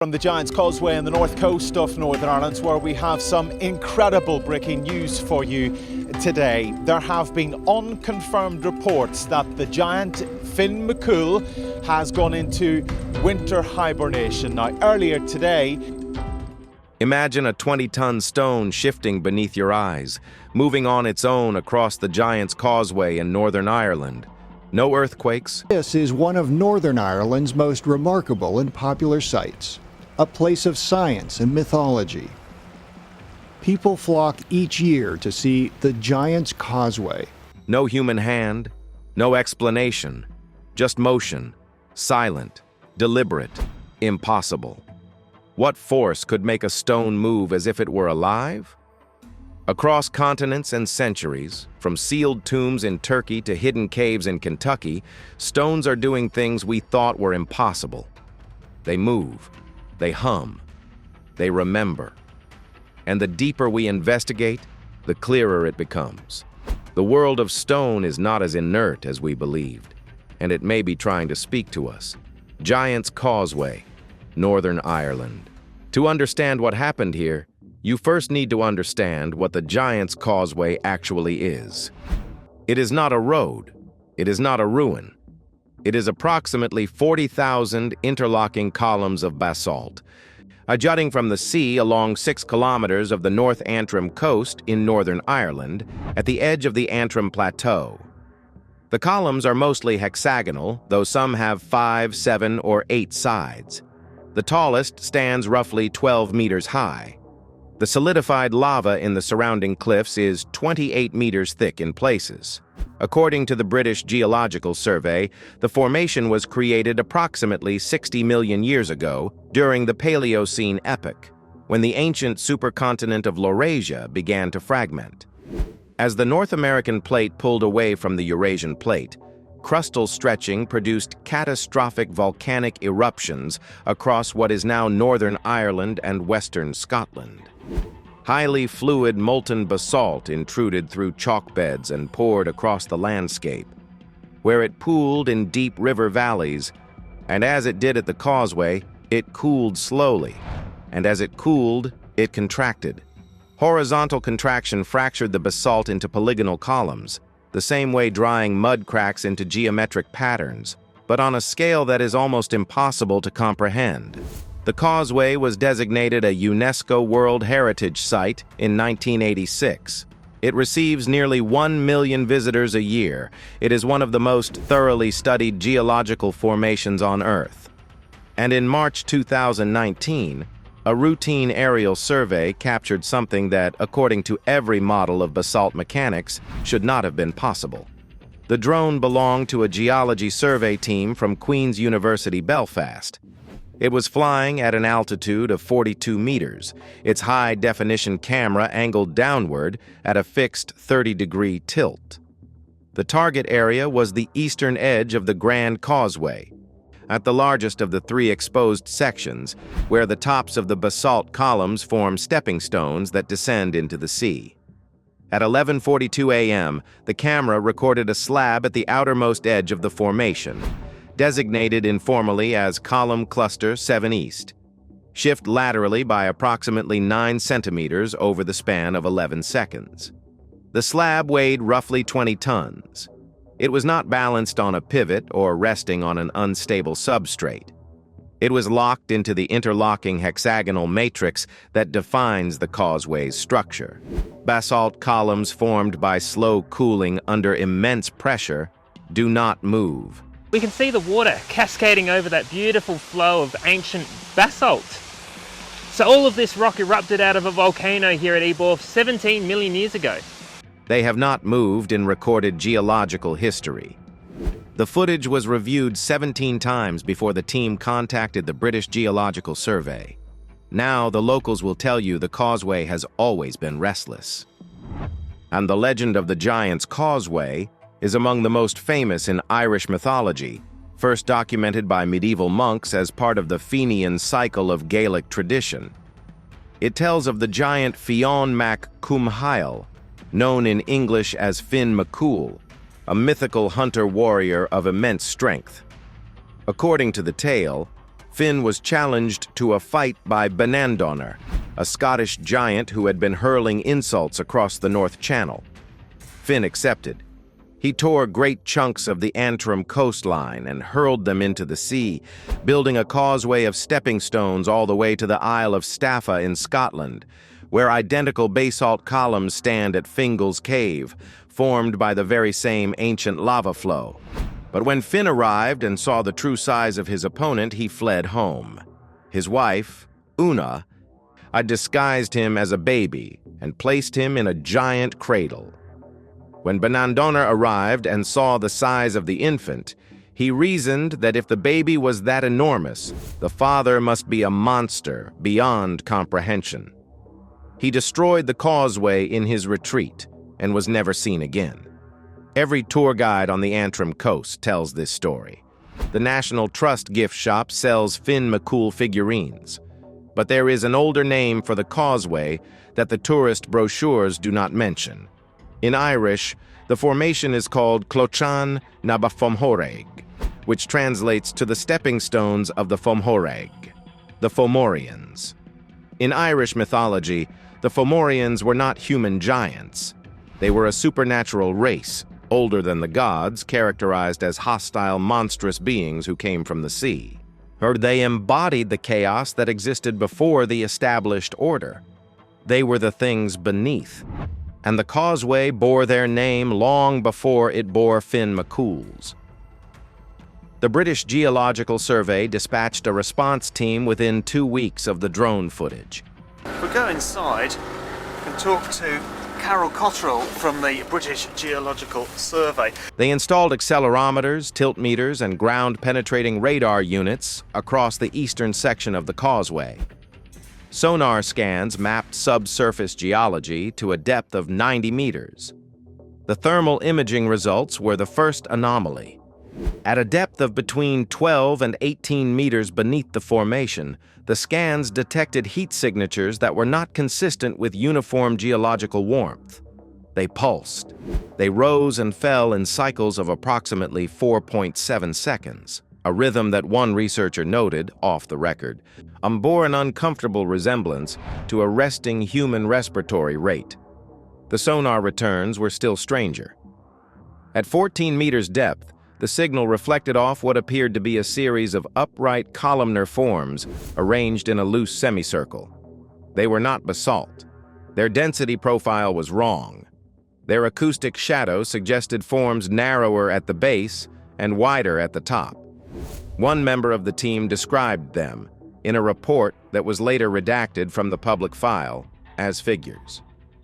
From the Giant's Causeway on the north coast of Northern Ireland, where we have some incredible breaking news for you today. There have been unconfirmed reports that the giant Finn McCool has gone into winter hibernation. Now, earlier today, imagine a 20-ton stone shifting beneath your eyes, moving on its own across the Giant's Causeway in Northern Ireland. No earthquakes. This is one of Northern Ireland's most remarkable and popular sites, a place of science and mythology. People flock each year to see the Giant's Causeway. No human hand, no explanation, just motion, silent, deliberate, impossible. What force could make a stone move as if it were alive? Across continents and centuries, from sealed tombs in Turkey to hidden caves in Kentucky, stones are doing things we thought were impossible. They move, they hum, they remember. And the deeper we investigate, the clearer it becomes. The world of stone is not as inert as we believed, and it may be trying to speak to us. Giant's Causeway, Northern Ireland. To understand what happened here, you first need to understand what the Giant's Causeway actually is. It is not a road. It is not a ruin. It is approximately 40,000 interlocking columns of basalt, jutting from the sea along 6 kilometers of the North Antrim coast in Northern Ireland at the edge of the Antrim Plateau. The columns are mostly hexagonal, though some have 5, 7, or 8 sides. The tallest stands roughly 12 meters high. The solidified lava in the surrounding cliffs is 28 meters thick in places. According to the British Geological Survey, the formation was created approximately 60 million years ago during the Paleocene epoch, when the ancient supercontinent of Laurasia began to fragment. As the North American plate pulled away from the Eurasian plate, crustal stretching produced catastrophic volcanic eruptions across what is now Northern Ireland and Western Scotland. Highly fluid molten basalt intruded through chalk beds and poured across the landscape, where it pooled in deep river valleys, and as it did at the Causeway, it cooled slowly, and as it cooled, it contracted. Horizontal contraction fractured the basalt into polygonal columns, the same way drying mud cracks into geometric patterns, but on a scale that is almost impossible to comprehend. The Causeway was designated a UNESCO World Heritage Site in 1986. It receives nearly 1 million visitors a year. It is one of the most thoroughly studied geological formations on Earth. And in March 2019, a routine aerial survey captured something that, according to every model of basalt mechanics, should not have been possible. The drone belonged to a geology survey team from Queen's University, Belfast. It was flying at an altitude of 42 meters, its high-definition camera angled downward at a fixed 30-degree tilt. The target area was the eastern edge of the Grand Causeway, at the largest of the 3 exposed sections, where the tops of the basalt columns form stepping stones that descend into the sea. At 11:42 a.m., the camera recorded a slab at the outermost edge of the formation, designated informally as Column Cluster 7 East. Shift laterally by approximately 9 centimeters over the span of 11 seconds. The slab weighed roughly 20 tons. It was not balanced on a pivot or resting on an unstable substrate. It was locked into the interlocking hexagonal matrix that defines the causeway's structure. Basalt columns formed by slow cooling under immense pressure do not move. We can see the water cascading over that beautiful flow of ancient basalt. So all of this rock erupted out of a volcano here at Eborth 17 million years ago. They have not moved in recorded geological history. The footage was reviewed 17 times before the team contacted the British Geological Survey. Now the locals will tell you the Causeway has always been restless. And the legend of the Giant's Causeway is among the most famous in Irish mythology, first documented by medieval monks as part of the Fenian cycle of Gaelic tradition. It tells of the giant Fionn mac Cumhail, known in English as Finn McCool, a mythical hunter-warrior of immense strength. According to the tale, Finn was challenged to a fight by Benandonner, a Scottish giant who had been hurling insults across the North Channel. Finn accepted. He tore great chunks of the Antrim coastline and hurled them into the sea, building a causeway of stepping stones all the way to the Isle of Staffa in Scotland, where identical basalt columns stand at Fingal's Cave, formed by the very same ancient lava flow. But when Finn arrived and saw the true size of his opponent, he fled home. His wife, Una, had disguised him as a baby and placed him in a giant cradle. When Benandonner arrived and saw the size of the infant, he reasoned that if the baby was that enormous, the father must be a monster beyond comprehension. He destroyed the causeway in his retreat and was never seen again. Every tour guide on the Antrim coast tells this story. The National Trust gift shop sells Finn McCool figurines. But there is an older name for the causeway that the tourist brochures do not mention. In Irish, the formation is called Clochan na ba Fomhoreg, which translates to the stepping stones of the Fomhoreg, the Fomorians. In Irish mythology, the Fomorians were not human giants. They were a supernatural race, older than the gods, characterized as hostile, monstrous beings who came from the sea. Or they embodied the chaos that existed before the established order. They were the things beneath. And the causeway bore their name long before it bore Finn McCool's. The British Geological Survey dispatched a response team within 2 weeks of the drone footage. We'll go inside and talk to Carol Cottrell from the British Geological Survey. They installed accelerometers, tilt meters, and ground-penetrating radar units across the eastern section of the causeway. Sonar scans mapped subsurface geology to a depth of 90 meters. The thermal imaging results were the first anomaly. At a depth of between 12 and 18 meters beneath the formation, the scans detected heat signatures that were not consistent with uniform geological warmth. They pulsed. They rose and fell in cycles of approximately 4.7 seconds, a rhythm that one researcher noted, off the record, bore an uncomfortable resemblance to a resting human respiratory rate. The sonar returns were still stranger. At 14 meters depth, the signal reflected off what appeared to be a series of upright columnar forms arranged in a loose semicircle. They were not basalt. Their density profile was wrong. Their acoustic shadow suggested forms narrower at the base and wider at the top. One member of the team described them, in a report that was later redacted from the public file, as figures.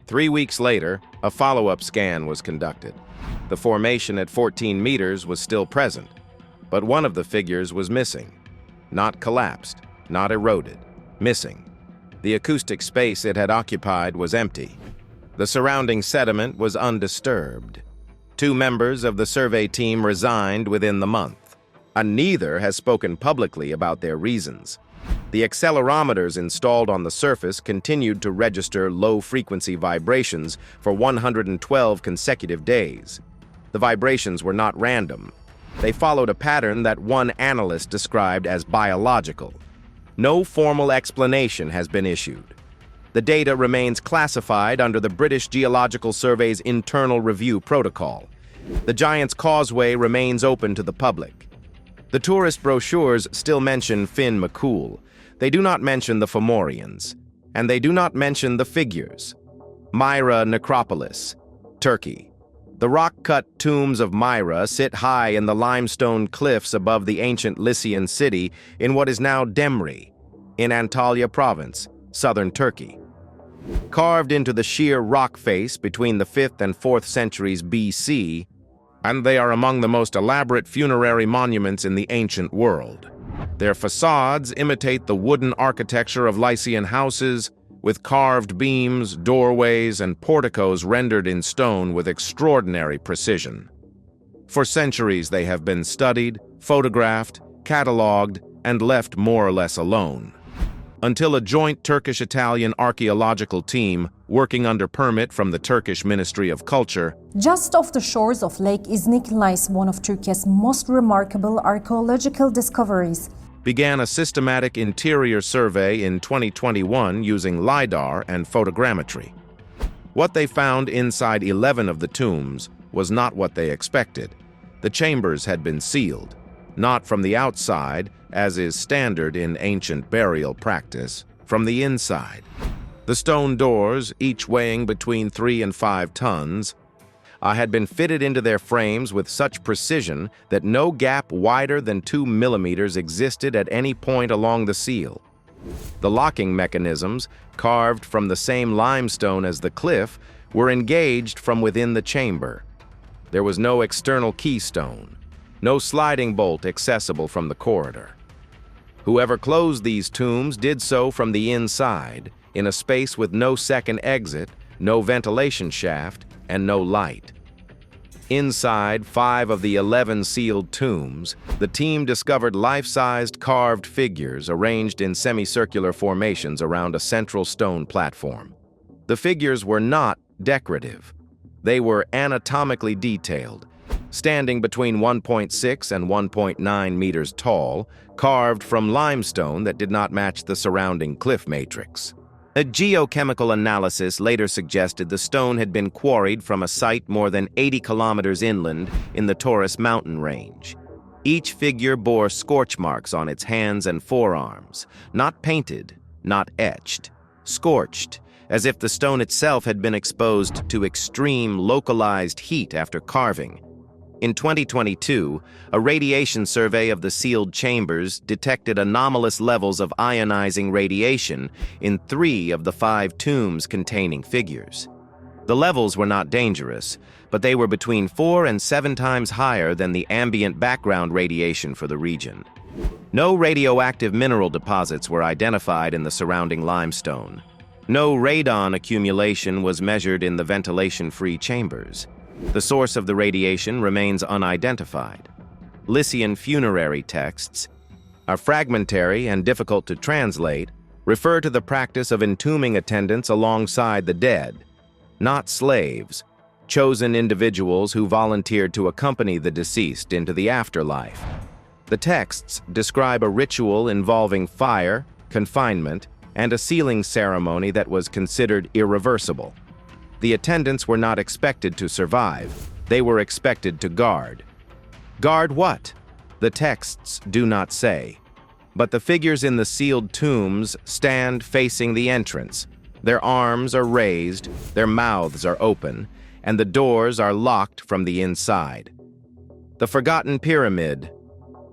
3 weeks later, a follow-up scan was conducted. The formation at 14 meters was still present, but one of the figures was missing. Not collapsed, not eroded, missing. The acoustic space it had occupied was empty. The surrounding sediment was undisturbed. 2 members of the survey team resigned within the month, and neither has spoken publicly about their reasons. The accelerometers installed on the surface continued to register low-frequency vibrations for 112 consecutive days. The vibrations were not random. They followed a pattern that one analyst described as biological. No formal explanation has been issued. The data remains classified under the British Geological Survey's internal review protocol. The Giant's Causeway remains open to the public. The tourist brochures still mention Finn McCool. They do not mention the Fomorians, and they do not mention the figures. Myra Necropolis, Turkey. The rock-cut tombs of Myra sit high in the limestone cliffs above the ancient Lycian city in what is now Demre, in Antalya province, southern Turkey. Carved into the sheer rock face between the 5th and 4th centuries BC, and they are among the most elaborate funerary monuments in the ancient world. Their facades imitate the wooden architecture of Lycian houses, with carved beams, doorways, and porticos rendered in stone with extraordinary precision. For centuries they have been studied, photographed, catalogued, and left more or less alone. Until a joint Turkish-Italian archaeological team, working under permit from the Turkish Ministry of Culture, just off the shores of Lake Iznik lies one of Turkey's most remarkable archaeological discoveries. began a systematic interior survey in 2021 using LiDAR and photogrammetry. What they found inside 11 of the tombs was not what they expected. The chambers had been sealed, not from the outside, as is standard in ancient burial practice, from the inside. The stone doors, each weighing between 3 and 5 tons, had been fitted into their frames with such precision that no gap wider than 2 millimeters existed at any point along the seal. The locking mechanisms, carved from the same limestone as the cliff, were engaged from within the chamber. There was no external keystone, no sliding bolt accessible from the corridor. Whoever closed these tombs did so from the inside, in a space with no second exit, no ventilation shaft, and no light. Inside 5 of the 11 sealed tombs, the team discovered life-sized carved figures arranged in semicircular formations around a central stone platform. The figures were not decorative. They were anatomically detailed, standing between 1.6 and 1.9 meters tall, carved from limestone that did not match the surrounding cliff matrix. A geochemical analysis later suggested the stone had been quarried from a site more than 80 kilometers inland in the Taurus mountain range. Each figure bore scorch marks on its hands and forearms, not painted, not etched, scorched, as if the stone itself had been exposed to extreme localized heat after carving. In 2022, a radiation survey of the sealed chambers detected anomalous levels of ionizing radiation in 3 of the 5 tombs containing figures. The levels were not dangerous, but they were between 4 and 7 times higher than the ambient background radiation for the region. No radioactive mineral deposits were identified in the surrounding limestone. No radon accumulation was measured in the ventilation-free chambers. The source of the radiation remains unidentified. Lycian funerary texts are fragmentary and difficult to translate, refer to the practice of entombing attendants alongside the dead, not slaves, chosen individuals who volunteered to accompany the deceased into the afterlife. The texts describe a ritual involving fire, confinement, and a sealing ceremony that was considered irreversible. The attendants were not expected to survive. They were expected to guard. Guard what? The texts do not say. But the figures in the sealed tombs stand facing the entrance. Their arms are raised, their mouths are open, and the doors are locked from the inside. The Forgotten Pyramid.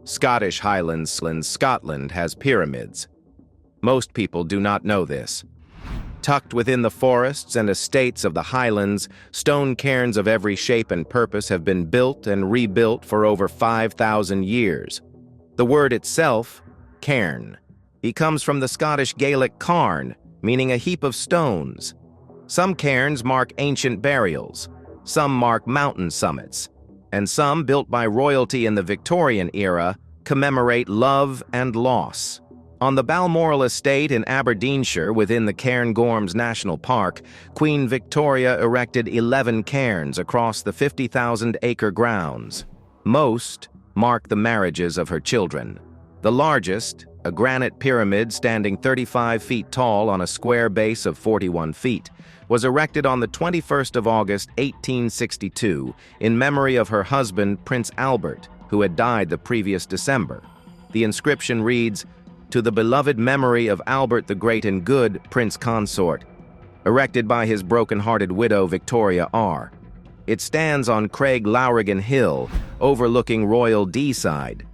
Scottish Highlands, Scotland has pyramids. Most people do not know this. Tucked within the forests and estates of the Highlands, stone cairns of every shape and purpose have been built and rebuilt for over 5,000 years. The word itself, cairn, comes from the Scottish Gaelic carn, meaning a heap of stones. Some cairns mark ancient burials, some mark mountain summits, and some, built by royalty in the Victorian era, commemorate love and loss. On the Balmoral estate in Aberdeenshire within the Cairngorms National Park, Queen Victoria erected 11 cairns across the 50,000-acre grounds. Most mark the marriages of her children. The largest, a granite pyramid standing 35 feet tall on a square base of 41 feet, was erected on the 21st of August, 1862, in memory of her husband, Prince Albert, who had died the previous December. The inscription reads, "To the beloved memory of Albert the Great and Good, Prince Consort," erected by his broken-hearted widow Victoria R. It stands on Craig Lowrigan Hill, overlooking Royal Deeside,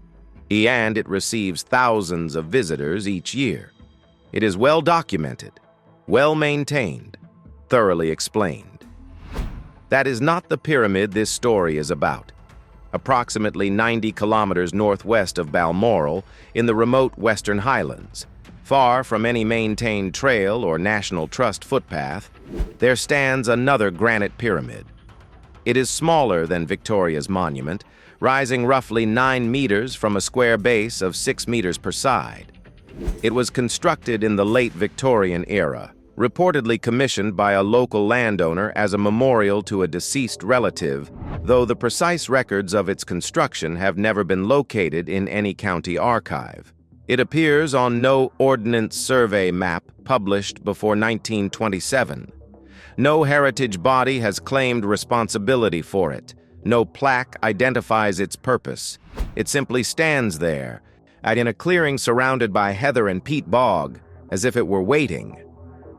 and it receives thousands of visitors each year. It is well documented, well maintained, thoroughly explained. That is not the pyramid this story is about. Approximately 90 kilometers northwest of Balmoral, in the remote Western Highlands, far from any maintained trail or National Trust footpath, there stands another granite pyramid. It is smaller than Victoria's monument, rising roughly 9 meters from a square base of 6 meters per side. It was constructed in the late Victorian era, reportedly commissioned by a local landowner as a memorial to a deceased relative, though the precise records of its construction have never been located in any county archive. It appears on no Ordnance Survey map published before 1927. No heritage body has claimed responsibility for it. No plaque identifies its purpose. It simply stands there, in a clearing surrounded by heather and peat bog, as if it were waiting.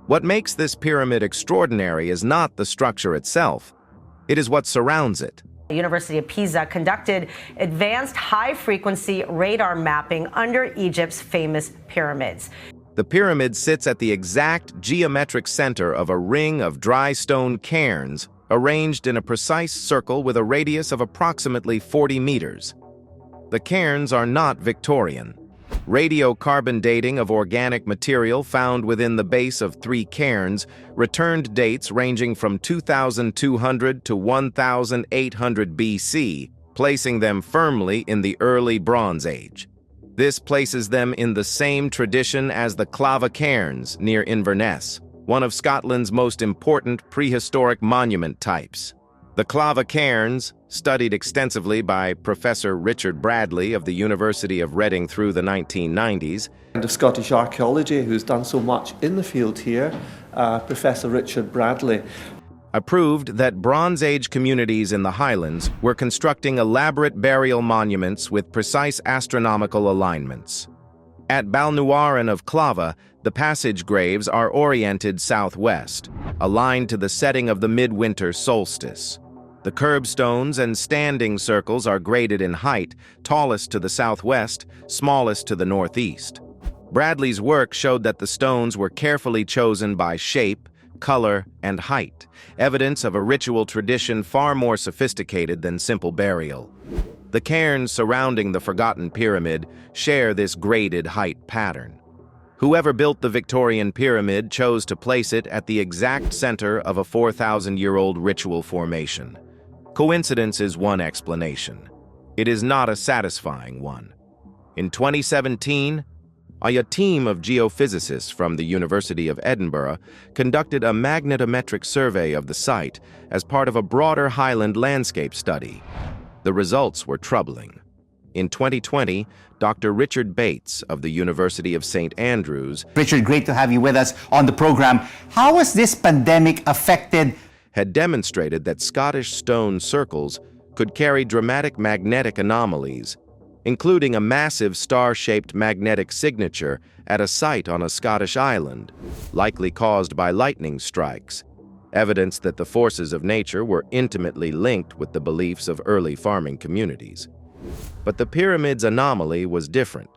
What makes this pyramid extraordinary is not the structure itself. It is what surrounds it. The University of Pisa conducted advanced high-frequency radar mapping under Egypt's famous pyramids. The pyramid sits at the exact geometric center of a ring of dry stone cairns arranged in a precise circle with a radius of approximately 40 meters. The cairns are not Victorian. Radiocarbon dating of organic material found within the base of 3 cairns returned dates ranging from 2200 to 1800 BC, placing them firmly in the early Bronze Age. This places them in the same tradition as the Clava Cairns near Inverness, one of Scotland's most important prehistoric monument types. The Clava Cairns, studied extensively by Professor Richard Bradley of the University of Reading through the 1990s, and of Scottish archaeology, who's done so much in the field here, Professor Richard Bradley, approved that Bronze Age communities in the Highlands were constructing elaborate burial monuments with precise astronomical alignments. At Balnuaran of Clava, the passage graves are oriented southwest, aligned to the setting of the midwinter solstice. The curbstones and standing circles are graded in height, tallest to the southwest, smallest to the northeast. Bradley's work showed that the stones were carefully chosen by shape, color, and height, evidence of a ritual tradition far more sophisticated than simple burial. The cairns surrounding the Forgotten Pyramid share this graded height pattern. Whoever built the Victorian pyramid chose to place it at the exact center of a 4,000-year-old ritual formation. Coincidence is one explanation. It is not a satisfying one. In 2017, a team of geophysicists from the University of Edinburgh conducted a magnetometric survey of the site as part of a broader Highland landscape study. The results were troubling. In 2020, Dr. Richard Bates of the University of St. Andrews, Richard, great to have you with us on the program. How has this pandemic affected had demonstrated that Scottish stone circles could carry dramatic magnetic anomalies, including a massive star-shaped magnetic signature at a site on a Scottish island, likely caused by lightning strikes, evidence that the forces of nature were intimately linked with the beliefs of early farming communities. But the pyramid's anomaly was different.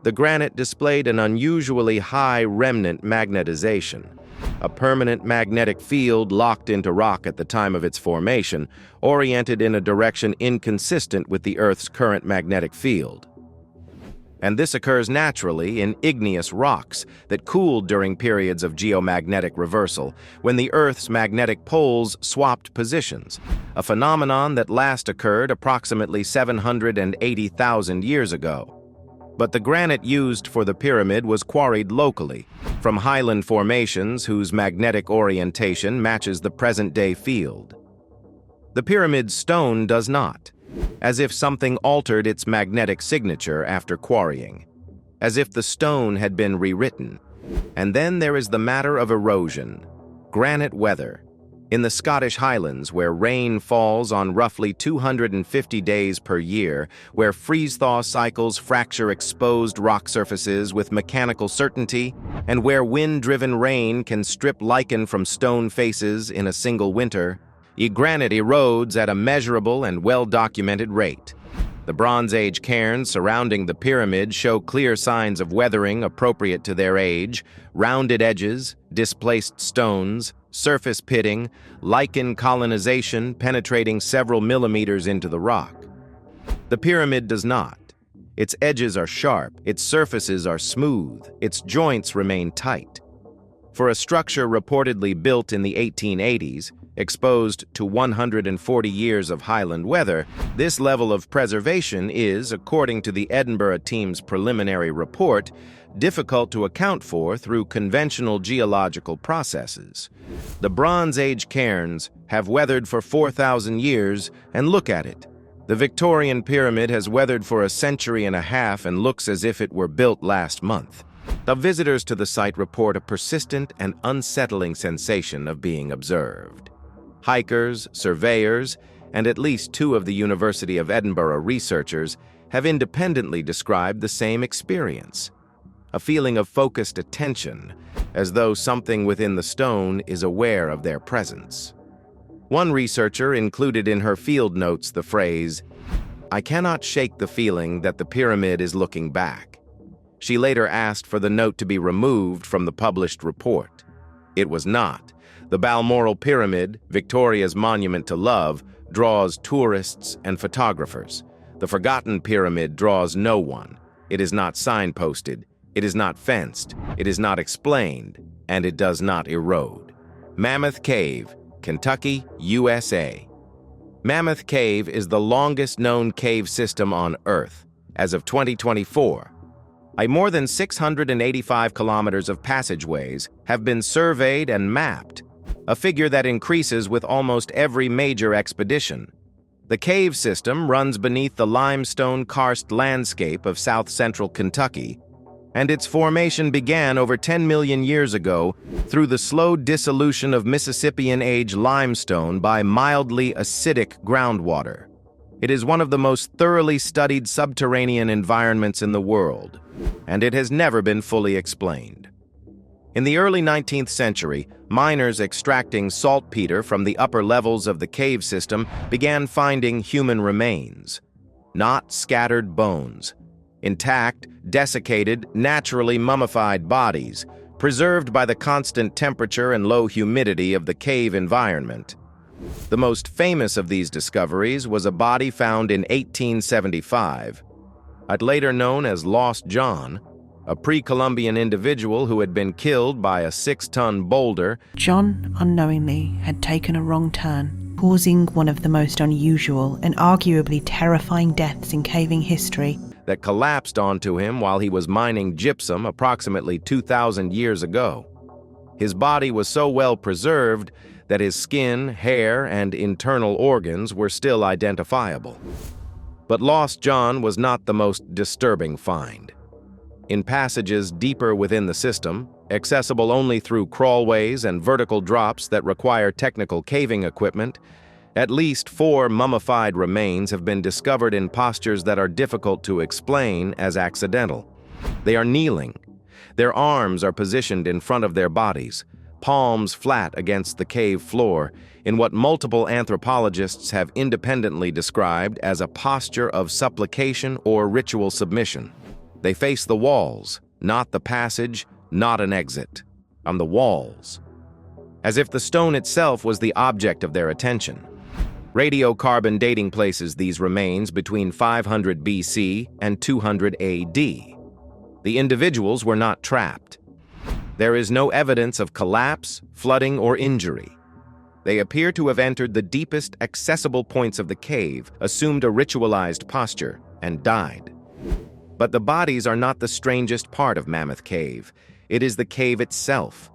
The granite displayed an unusually high remnant magnetization, a permanent magnetic field locked into rock at the time of its formation, oriented in a direction inconsistent with the Earth's current magnetic field. And this occurs naturally in igneous rocks that cooled during periods of geomagnetic reversal, when the Earth's magnetic poles swapped positions, a phenomenon that last occurred approximately 780,000 years ago. But the granite used for the pyramid was quarried locally, from highland formations whose magnetic orientation matches the present-day field. The pyramid's stone does not, as if something altered its magnetic signature after quarrying, as if the stone had been rewritten. And then there is the matter of erosion, granite weather. In the Scottish Highlands, where rain falls on roughly 250 days per year, where freeze-thaw cycles fracture exposed rock surfaces with mechanical certainty, and where wind-driven rain can strip lichen from stone faces in a single winter, granite erodes at a measurable and well-documented rate. The Bronze Age cairns surrounding the pyramid show clear signs of weathering appropriate to their age: rounded edges, displaced stones, surface pitting, lichen colonization penetrating several millimeters into the rock. The pyramid does not. Its edges are sharp, its surfaces are smooth, its joints remain tight. For a structure reportedly built in the 1880s, exposed to 140 years of highland weather, this level of preservation is, according to the Edinburgh team's preliminary report, difficult to account for through conventional geological processes. The Bronze Age cairns have weathered for 4,000 years, and look at it. The Victorian pyramid has weathered for a century and a half and looks as if it were built last month. The visitors to the site report a persistent and unsettling sensation of being observed. Hikers, surveyors, and at least 2 of the University of Edinburgh researchers have independently described the same experience. A feeling of focused attention, as though something within the stone is aware of their presence. One researcher included in her field notes the phrase, "I cannot shake the feeling that the pyramid is looking back." She later asked for the note to be removed from the published report. It was not. The Balmoral Pyramid, Victoria's monument to love, draws tourists and photographers. The Forgotten Pyramid draws no one. It is not signposted. It is not fenced. It is not explained. And it does not erode. Mammoth Cave, Kentucky, USA. Mammoth Cave is the longest known cave system on Earth. As of 2024, more than 685 kilometers of passageways have been surveyed and mapped, a figure that increases with almost every major expedition. The cave system runs beneath the limestone karst landscape of south-central Kentucky, and its formation began over 10 million years ago through the slow dissolution of Mississippian-age limestone by mildly acidic groundwater. It is one of the most thoroughly studied subterranean environments in the world, and it has never been fully explained. In the early 19th century, miners extracting saltpeter from the upper levels of the cave system began finding human remains, not scattered bones. Intact, desiccated, naturally mummified bodies, preserved by the constant temperature and low humidity of the cave environment. The most famous of these discoveries was a body found in 1875, later known as Lost John, a pre-Columbian individual who had been killed by a 6-ton boulder. John unknowingly had taken a wrong turn, causing one of the most unusual and arguably terrifying deaths in caving history. That collapsed onto him while he was mining gypsum approximately 2,000 years ago. His body was so well preserved that his skin, hair, and internal organs were still identifiable. But Lost John was not the most disturbing find. In passages deeper within the system, accessible only through crawlways and vertical drops that require technical caving equipment, at least 4 mummified remains have been discovered in postures that are difficult to explain as accidental. They are kneeling. Their arms are positioned in front of their bodies, palms flat against the cave floor, in what multiple anthropologists have independently described as a posture of supplication or ritual submission. They face the walls, not the passage, not an exit. On the walls. As if the stone itself was the object of their attention. Radiocarbon dating places these remains between 500 BC and 200 AD. The individuals were not trapped. There is no evidence of collapse, flooding, or injury. They appear to have entered the deepest accessible points of the cave, assumed a ritualized posture, and died. But the bodies are not the strangest part of Mammoth Cave. It is the cave itself.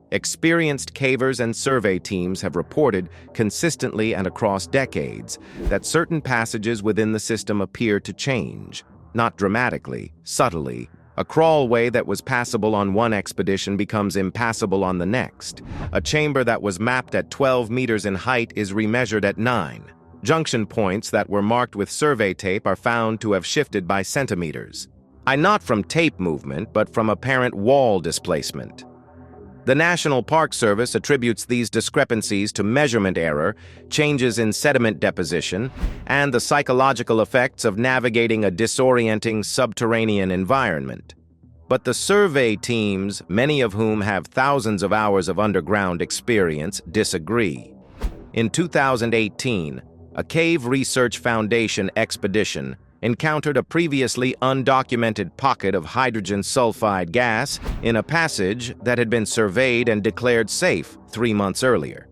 Experienced cavers and survey teams have reported consistently and across decades that certain passages within the system appear to change, not dramatically, subtly. A crawlway that was passable on one expedition becomes impassable on the next. A chamber that was mapped at 12 meters in height is remeasured at 9. Junction points that were marked with survey tape are found to have shifted by centimeters. Not from tape movement, but from apparent wall displacement. The National Park Service attributes these discrepancies to measurement error, changes in sediment deposition, and the psychological effects of navigating a disorienting subterranean environment. But the survey teams, many of whom have thousands of hours of underground experience, disagree. In 2018, a Cave Research Foundation expedition encountered a previously undocumented pocket of hydrogen sulfide gas in a passage that had been surveyed and declared safe 3 months earlier.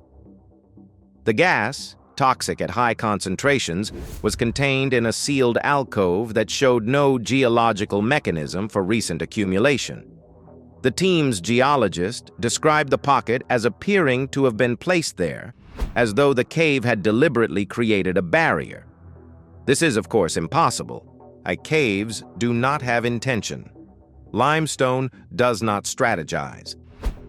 The gas, toxic at high concentrations, was contained in a sealed alcove that showed no geological mechanism for recent accumulation. The team's geologist described the pocket as appearing to have been placed there, as though the cave had deliberately created a barrier. This is, of course, impossible. Caves do not have intention. Limestone does not strategize.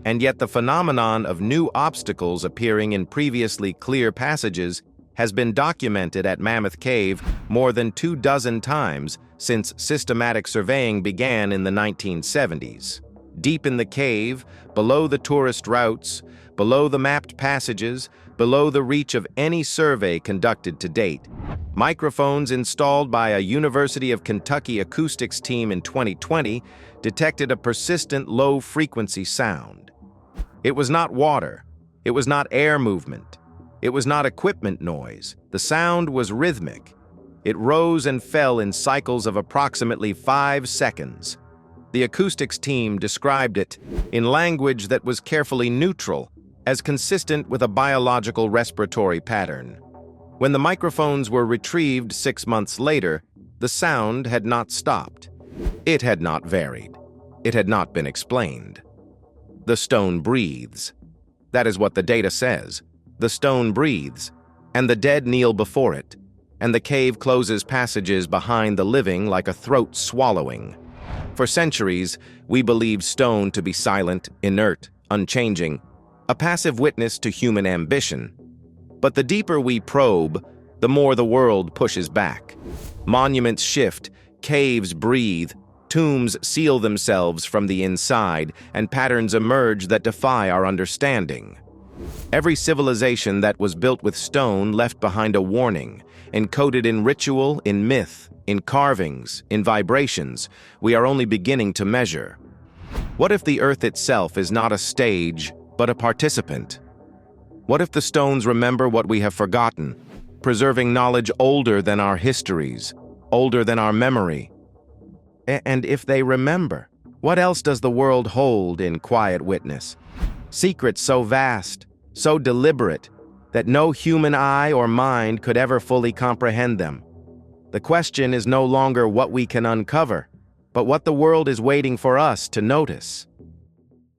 And yet the phenomenon of new obstacles appearing in previously clear passages has been documented at Mammoth Cave more than 24 times since systematic surveying began in the 1970s. Deep in the cave, below the tourist routes, below the mapped passages, below the reach of any survey conducted to date, microphones installed by a University of Kentucky acoustics team in 2020 detected a persistent low-frequency sound. It was not water. It was not air movement. It was not equipment noise. The sound was rhythmic. It rose and fell in cycles of approximately 5 seconds. The acoustics team described it, in language that was carefully neutral, as consistent with a biological respiratory pattern. When the microphones were retrieved 6 months later, the sound had not stopped. It had not varied. It had not been explained. The stone breathes. That is what the data says. The stone breathes, and the dead kneel before it, and the cave closes passages behind the living like a throat swallowing. For centuries, we believed stone to be silent, inert, unchanging, a passive witness to human ambition. But the deeper we probe, the more the world pushes back. Monuments shift, caves breathe, tombs seal themselves from the inside, and patterns emerge that defy our understanding. Every civilization that was built with stone left behind a warning, encoded in ritual, in myth, in carvings, in vibrations we are only beginning to measure. What if the earth itself is not a stage, but a participant? What if the stones remember what we have forgotten, preserving knowledge older than our histories, older than our memory? And if they remember, what else does the world hold in quiet witness? Secrets so vast, so deliberate, that no human eye or mind could ever fully comprehend them. The question is no longer what we can uncover, but what the world is waiting for us to notice.